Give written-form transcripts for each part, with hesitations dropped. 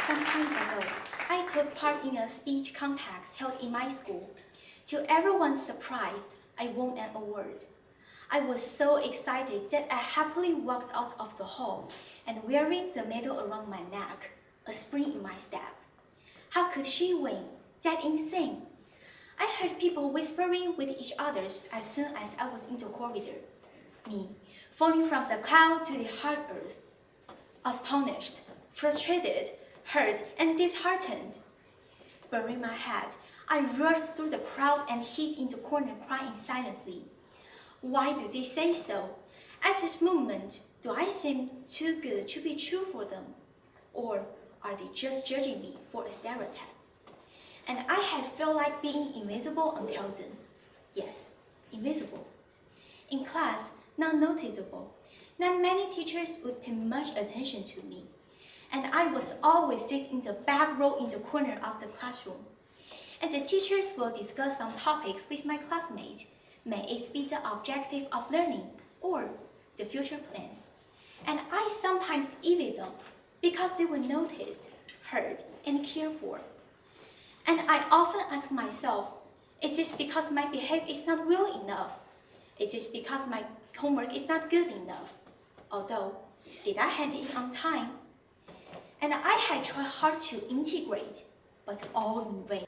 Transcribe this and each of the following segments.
Some time ago, I took part in a speech contest held in my school. To everyone's surprise, I won an award. I was so excited that I happily walked out of the hall and wearing the medal around my neck, a spring in my step. How could she win? That insane! I heard people whispering with each other as soon as I was in the corridor. Me, falling from the cloud to the hard earth. Astonished, frustrated, hurt, and disheartened. Burying my head, I rushed through the crowd and hid in the corner crying silently. Why do they say so? At this moment, do I seem too good to be true for them? Or are they just judging me for a stereotype? And I had felt like being invisible until then. Yes, invisible. In class, not noticeable. Not many teachers would pay much attention to me. And I was always sitting in the back row in the corner of the classroom. And the teachers will discuss some topics with my classmates. May it be the objective of learning or the future plans. And I sometimes evade them because they were noticed, heard, and cared for. And I often ask myself, is this because my behavior is not well enough? Is this because my homework is not good enough? Although, did I hand it on time? And I had tried hard to integrate, but all in vain.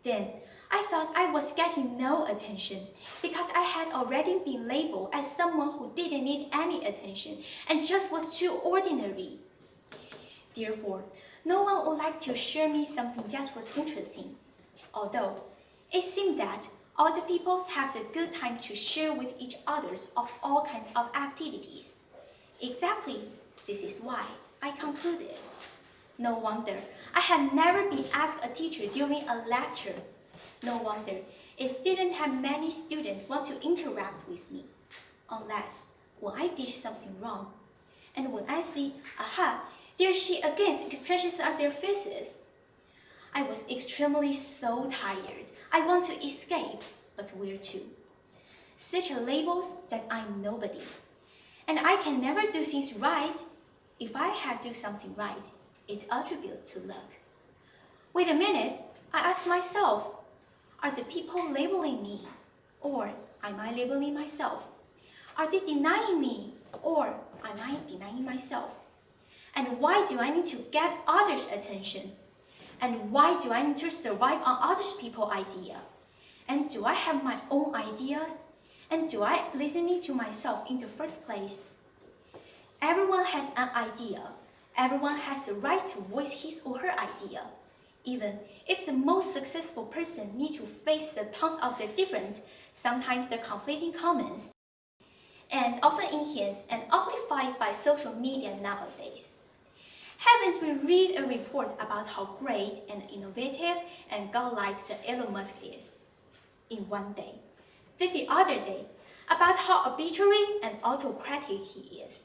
Then, I thought I was getting no attention because I had already been labeled as someone who didn't need any attention and just was too ordinary. Therefore, no one would like to share me something that was interesting. Although, it seemed that all the people have the good time to share with each others of all kinds of activities. Exactly, this is why I concluded. No wonder I had never been asked a teacher during a lecture. No wonder it didn't have many students want to interact with me, unless when I did something wrong. And when I see, aha, there she again, expressions on their faces. I was extremely so tired. I want to escape, but where to? Such a labels that I'm nobody. And I can never do things right. If I had do something right, it's attributed to luck. Wait a minute, I ask myself, are the people labeling me? Or am I labeling myself? Are they denying me? Or am I denying myself? And why do I need to get others' attention? And why do I need to survive on other people's idea? And do I have my own ideas? And do I listen to myself in the first place? Everyone has an idea. Everyone has the right to voice his or her idea. Even if the most successful person needs to face the tons of the different, sometimes the conflicting comments, and often enhanced and amplified by social media nowadays. Haven't we read a report about how great and innovative and godlike the Elon Musk is in one day? Then the other day, about how arbitrary and autocratic he is.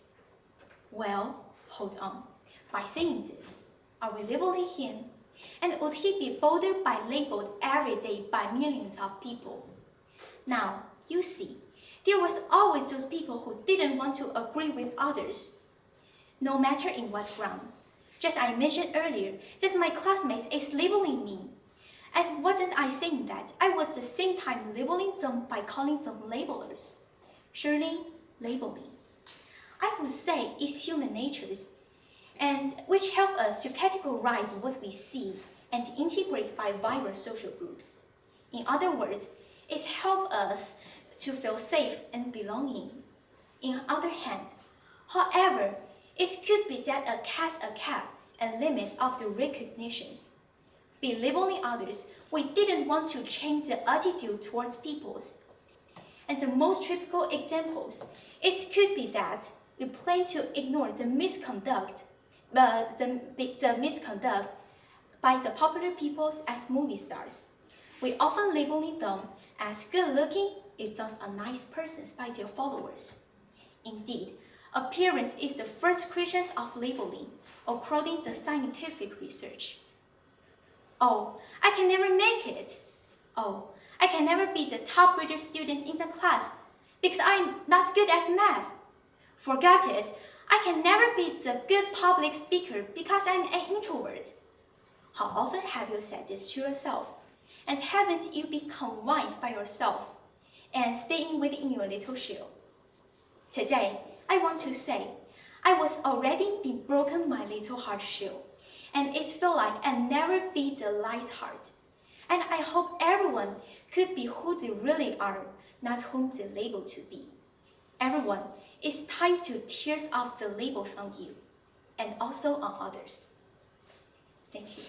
Well, hold on. By saying this, are we labeling him? And would he be bothered by labeled every day by millions of people? Now, you see, there was always those people who didn't want to agree with others, no matter in what ground. Just I mentioned earlier, that my classmates is labeling me. And wasn't I saying that? I was at the same time labeling them by calling them labelers. Surely, labeling. I would say it's human natures, and which help us to categorize what we see and integrate by various social groups. In other words, it helps us to feel safe and belonging. In other hand, however, it could be that a cap and limits of the recognitions. By labeling others, we didn't want to change the attitude towards peoples. And the most typical examples, it could be that we plan to ignore the misconduct by the popular peoples as movie stars. We often labeling them as good-looking if those are nice persons by their followers. Indeed, appearance is the first creation of labeling, according to scientific research. Oh, I can never make it. Oh, I can never be the top grader student in the class because I'm not good at math. Forget it, I can never be the good public speaker because I'm an introvert. How often have you said this to yourself? And haven't you become wise by yourself and staying within your little shell? Today, I want to say, I was already been broken my little heart shell, and it felt like I'd never be the light heart. And I hope everyone could be who they really are, not whom they label to be. Everyone, it's time to tear off the labels on you, and also on others. Thank you.